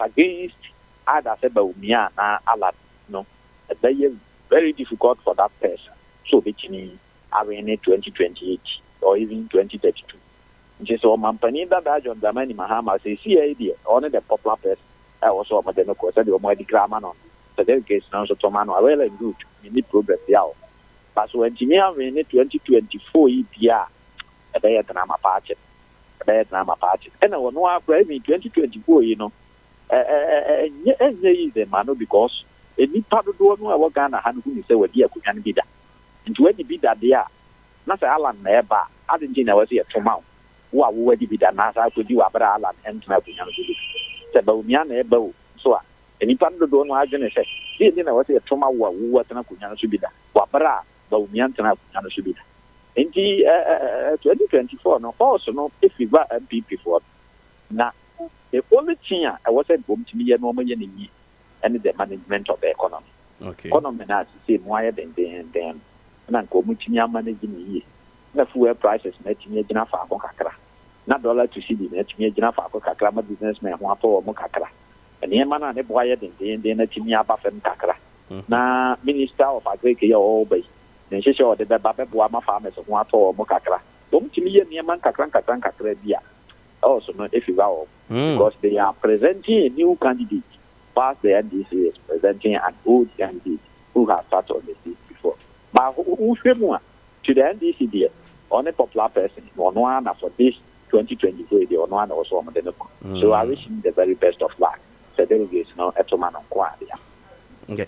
against either Sebumia and Alat. No, it's very difficult for that person. So between Arena 2028 or even 2032. Just so Mampani that John Damani Mahama says, CID, only the popular person. I was also a Madeno, said the Omadi grammar. So there is now so Tomano, well and good. We need progress there. But when Jimmy in 2024 EPR, a day at Nama Party, a day at Nama Party. And I will know after 2024, you know, the man because any part of the one who are Ghana and who is a dear could be that. And to any be that there, not Alan Neba, I didn't know I was here tomorrow. Who are already be that Nasa could do about Alan and Napian. Sebaumian ebo so any part of the one I gonna say didn't I was a trauma what an akunyana should be that wabra baumian tana should be that in the 2024 no also no if you were MP for now the only thing I was at home to me and normal and the management of the economy. Economy now say more than and uncle Muchinia managing the fuel prices making a dinner for Kakra. Not dollar to see the net me for Kakra businessman who are for Mokakra. And the man and the boy and the Netimia Buffin Kakra. Now, Minister of Agriculture always. Then she showed the Baba Buama farmers of one for Mokakra. Don't to me near man Kakra Bia. Also, not if you go because they are presenting a new candidate. Past the NDC is presenting an old candidate who has sat on the seat before. But who to the NDC there on a popular person or no one for this 2024 the on one also on the so I wish him the very best of luck. So there is no Etoman on Quadia. Okay.